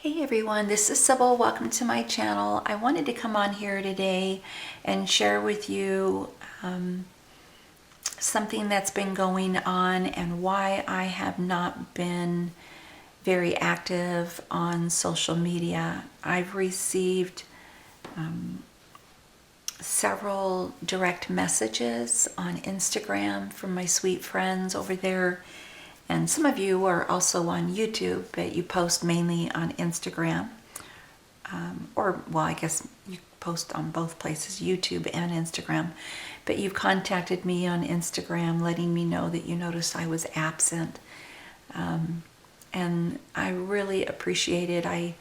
Hey everyone, this is Sybil. Welcome to my channel. I wanted to come on here today and share with you something that's been going on and why I have not been very active on social media. I've received several direct messages on Instagram from my sweet friends over there. And some of you are also on YouTube, but you post mainly on Instagram. I guess you post on both places, YouTube and Instagram. But you've contacted me on Instagram letting me know that you noticed I was absent. And I really appreciate it. I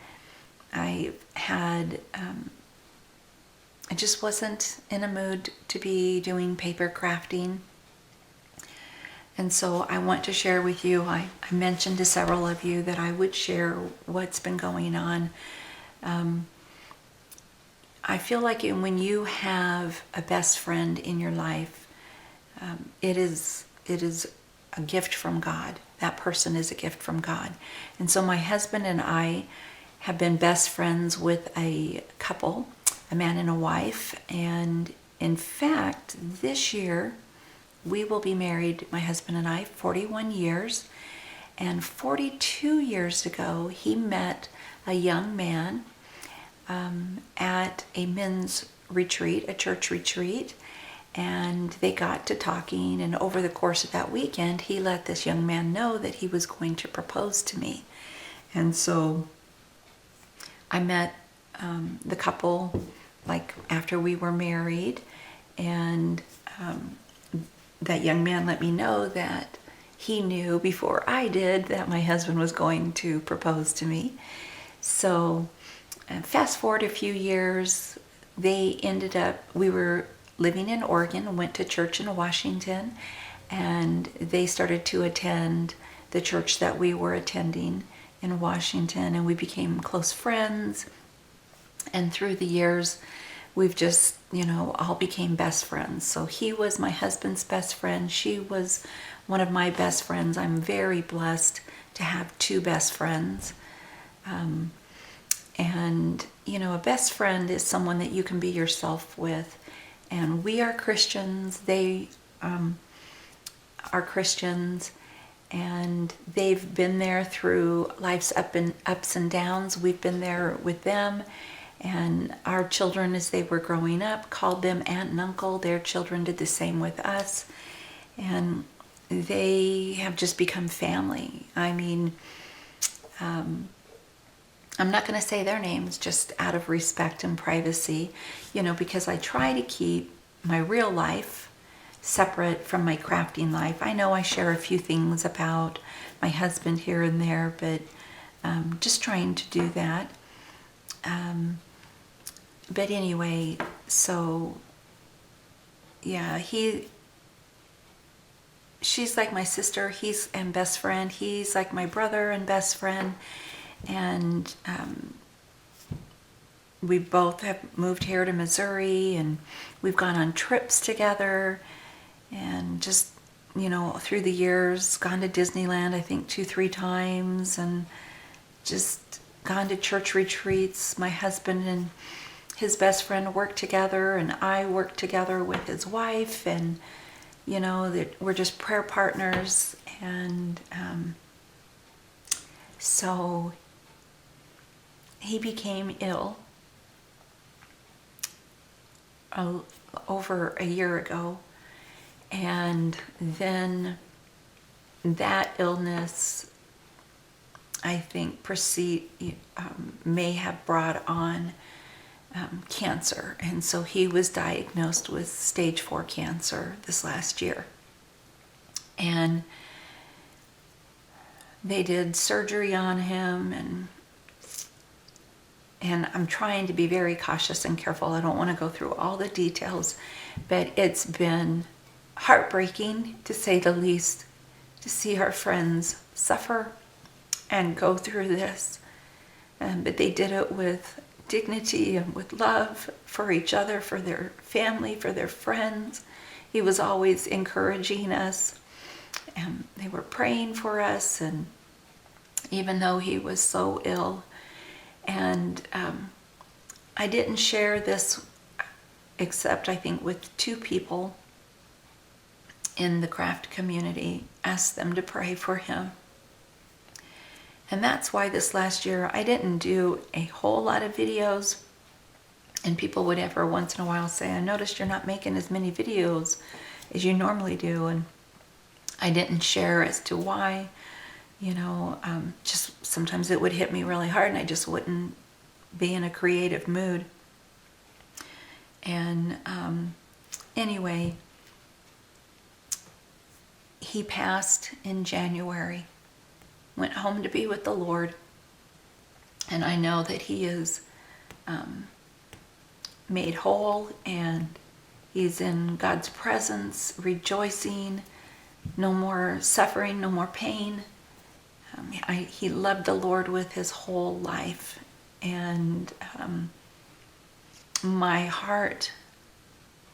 just wasn't in a mood to be doing paper crafting. And so I want to share with you, I mentioned to several of you that I would share what's been going on. I feel like when you have a best friend in your life, it is a gift from God. That person is a gift from God. And so my husband and I have been best friends with a couple, a man and a wife. And in fact, this year, we will be married, my husband and I, 41 years. And 42 years ago, he met a young man at a men's retreat, a church retreat. And they got to talking. And over the course of that weekend, he let this young man know that he was going to propose to me. And so I met the couple like after we were married. And that young man let me know that he knew before I did that my husband was going to propose to me. So fast forward a few years, we were living in Oregon, went to church in Washington, and they started to attend the church that we were attending in Washington, and we became close friends. And through the years, we've just, all became best friends. So he was my husband's best friend. She was one of my best friends. I'm very blessed to have two best friends. And, a best friend is someone that you can be yourself with. And we are Christians. They are Christians. And they've been there through life's ups and downs. We've been there with them. And our children, as they were growing up, called them aunt and uncle. Their children did the same with us. And they have just become family. I mean, I'm not going to say their names just out of respect and privacy, because I try to keep my real life separate from my crafting life. I know I share a few things about my husband here and there, but just trying to do that. But anyway, so yeah, she's like my sister, and best friend. He's like my brother and best friend. And we both have moved here to Missouri, and we've gone on trips together, and just, through the years, gone to Disneyland, I think 2-3 times, and just gone to church retreats. My husband and his best friend worked together, and I worked together with his wife, and that we're just prayer partners. And so he became ill over a year ago, and then that illness, I think, may have brought on cancer. And so he was diagnosed with stage 4 cancer this last year. And they did surgery on him, and I'm trying to be very cautious and careful. I don't want to go through all the details, but it's been heartbreaking, to say the least, to see our friends suffer and go through this. But they did it with dignity and with love for each other, for their family, for their friends. He was always encouraging us, they were praying for us, and even though he was so ill, And I didn't share this except I think with 2 people in the craft community, asked them to pray for him. And that's why this last year I didn't do a whole lot of videos. And people would ever once in a while say, I noticed you're not making as many videos as you normally do. And I didn't share as to why. Just sometimes it would hit me really hard and I just wouldn't be in a creative mood. And anyway, he passed in January, went home to be with the Lord. And I know that he is made whole and he's in God's presence, rejoicing, no more suffering, no more pain. He loved the Lord with his whole life, and my heart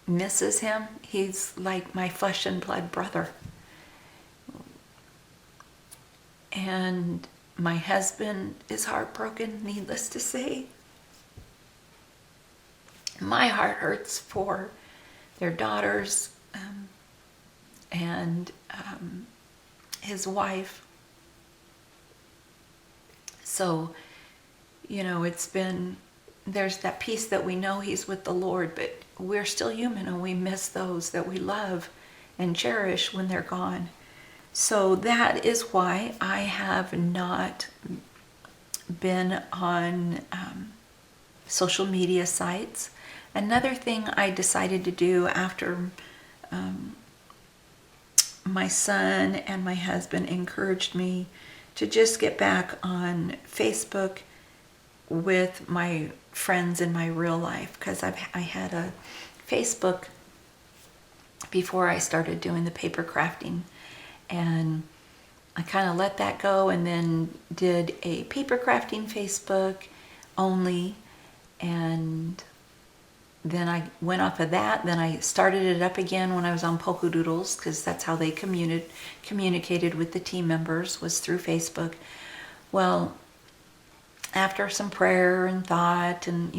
misses him. He's like my flesh and blood brother. And my husband is heartbroken, needless to say. My heart hurts for their daughters and his wife. So, there's that piece that we know he's with the Lord, but we're still human and we miss those that we love and cherish when they're gone. So that is why I have not been on social media sites. Another thing I decided to do after my son and my husband encouraged me to just get back on Facebook with my friends in my real life, because I had a Facebook before I started doing the paper crafting, and I kind of let that go and then did a paper crafting Facebook only, and then I went off of that. Then I started it up again when I was on Polka Doodles, because that's how they communicated with the team members, was through Facebook. Well, after some prayer and thought and,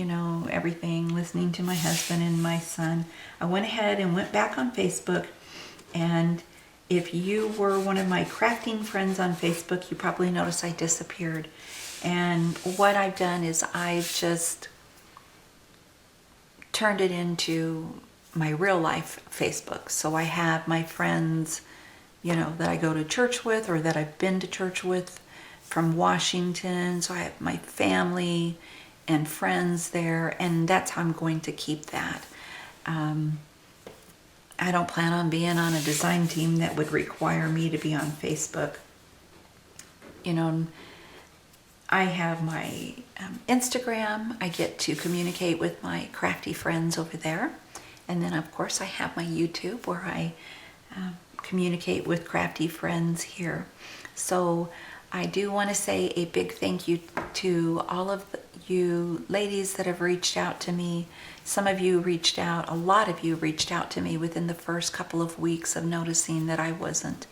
everything, listening to my husband and my son, I went ahead and went back on Facebook. And if you were one of my crafting friends on Facebook, you probably noticed I disappeared. And what I've done is I've just turned it into my real life Facebook. So I have my friends, that I go to church with or that I've been to church with from Washington. So I have my family and friends there, and that's how I'm going to keep that. I don't plan on being on a design team that would require me to be on Facebook. I have my Instagram. I get to communicate with my crafty friends over there. And then, of course, I have my YouTube where I communicate with crafty friends here. So I do want to say a big thank you to all of you ladies that have reached out to me. Some of you reached out, a lot of you reached out to me within the first couple of weeks of noticing that I wasn't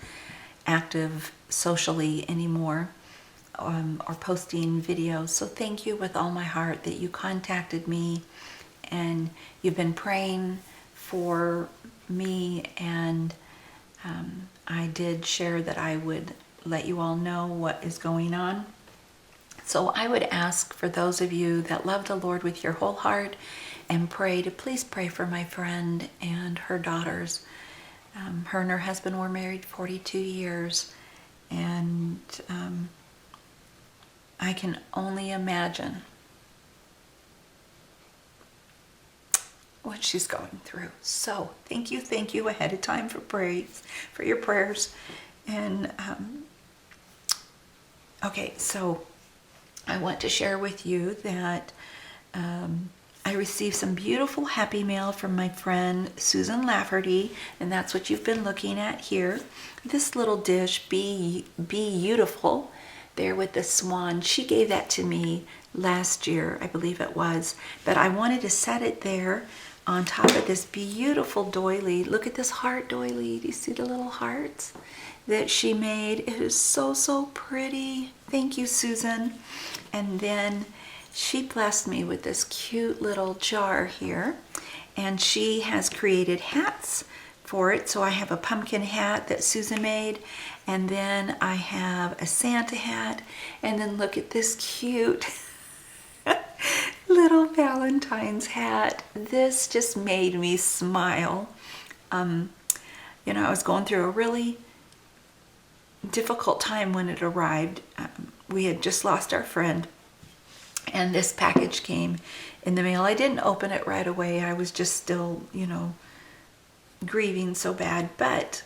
active socially anymore. Or posting videos. So thank you with all my heart that you contacted me and you've been praying for me, and I did share that I would let you all know what is going on. So I would ask for those of you that love the Lord with your whole heart and pray to please pray for my friend and her daughters. Her and her husband were married 42 years, and I can only imagine what she's going through. So thank you ahead of time for your prayers. And okay, so I want to share with you that I received some beautiful happy mail from my friend Suzan Laverty, and that's what you've been looking at here. This little dish, Be Beautiful, there with the swan. She gave that to me last year, I believe it was, but I wanted to set it there on top of this beautiful doily. Look at this heart doily. Do you see the little hearts that she made? It is so pretty. Thank you, Susan. And then she blessed me with this cute little jar here, and she has created hats for it. So I have a pumpkin hat that Susan made, and then I have a Santa hat, and then look at this cute little Valentine's hat. This just made me smile. You know, I was going through a really difficult time when it arrived. We had just lost our friend, and this package came in the mail. I didn't open it right away. I was just still, you know, grieving so bad. But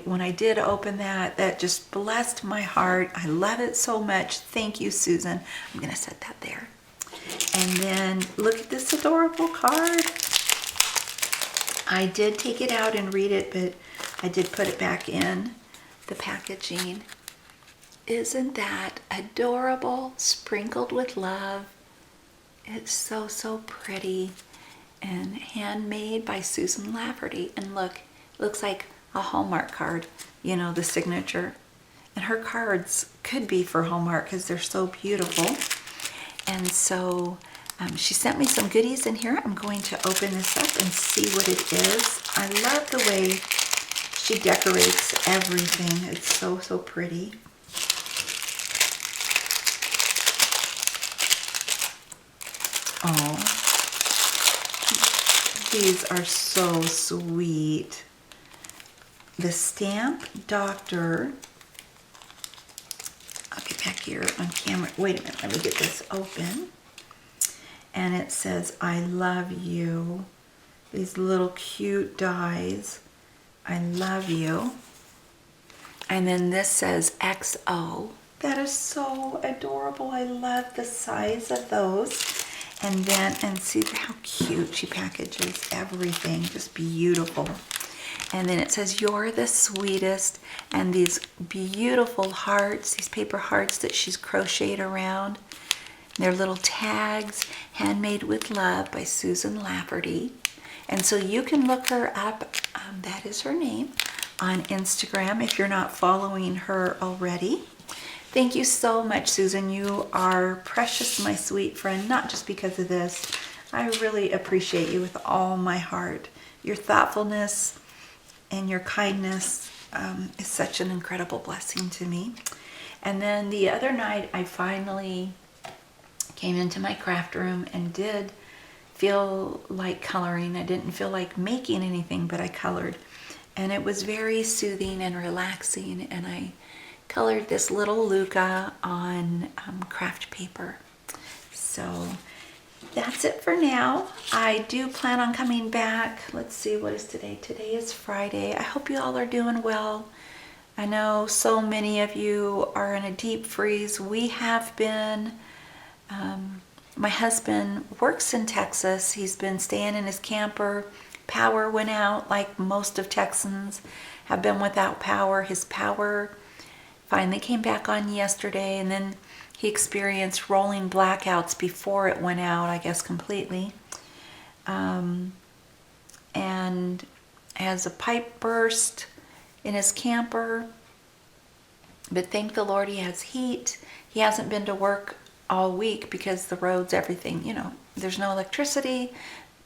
when I did open that, that just blessed my heart. I love it so much. Thank you, Susan. I'm going to set that there. And then look at this adorable card. I did take it out and read it, but I did put it back in the packaging. Isn't that adorable? Sprinkled with love. It's so, so pretty. And handmade by Suzan Laverty. And look, it looks like a Hallmark card, you know, the signature. And her cards could be for Hallmark because they're so beautiful. And so she sent me some goodies in here. I'm going to open this up and see what it is. I love the way she decorates everything. It's so, so pretty. Oh, these are so sweet. The Stamp Doctor. I'll get back here on camera. Wait a minute, let me get this open. And it says, I love you. These little cute dies. I love you. And then this says XO. That is so adorable. I love the size of those. And then, and see how cute she packages everything. Just beautiful. And then it says, you're the sweetest. And these beautiful hearts, these paper hearts that she's crocheted around. They're little tags, handmade with love by Suzan Laverty. And so you can look her up, that is her name, on Instagram if you're not following her already. Thank you so much, Susan. You are precious, my sweet friend, not just because of this. I really appreciate you with all my heart. Your thoughtfulness and your kindness is such an incredible blessing to me. And then the other night, I finally came into my craft room and did feel like coloring. I didn't feel like making anything, but I colored. And it was very soothing and relaxing. And I colored this little Luca on craft paper. So that's it for now. I do plan on coming back. Let's see, what is today? Today is Friday. I hope you all are doing well. I know so many of you are in a deep freeze. We have been. My husband works in Texas. He's been staying in his camper. Power went out, like most of Texans have been without power. His power finally came back on yesterday, and then he experienced rolling blackouts before it went out, I guess completely. And has a pipe burst in his camper. But thank the Lord he has heat. He hasn't been to work all week because the roads, everything, you know, there's no electricity.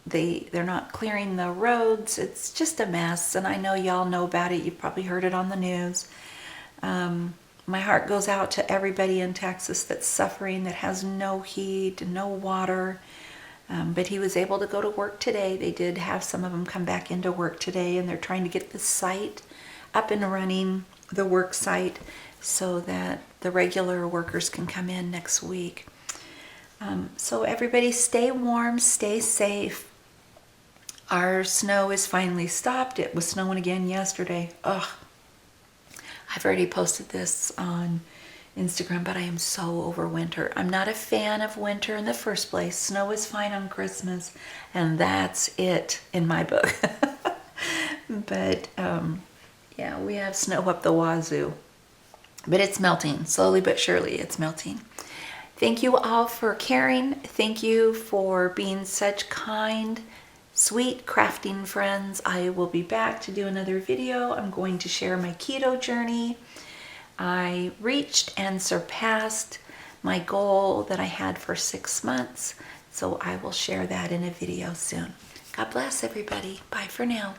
They're not clearing the roads. It's just a mess, and I know y'all know about it. You've probably heard it on the news. My heart goes out to everybody in Texas that's suffering, that has no heat, no water. But he was able to go to work today. They did have some of them come back into work today, and they're trying to get the site up and running, the work site, so that the regular workers can come in next week. So everybody stay warm, stay safe. Our snow is finally stopped. It was snowing again yesterday. Ugh. I've already posted this on Instagram, but I am so over winter. I'm not a fan of winter in the first place. Snow is fine on Christmas, and that's it in my book. But yeah, we have snow up the wazoo. But it's melting, slowly but surely it's melting. Thank you all for caring. Thank you for being such kind, sweet crafting friends. I will be back to do another video. I'm going to share my keto journey. I reached and surpassed my goal that I had for 6 months. So I will share that in a video soon. God bless everybody. Bye for now.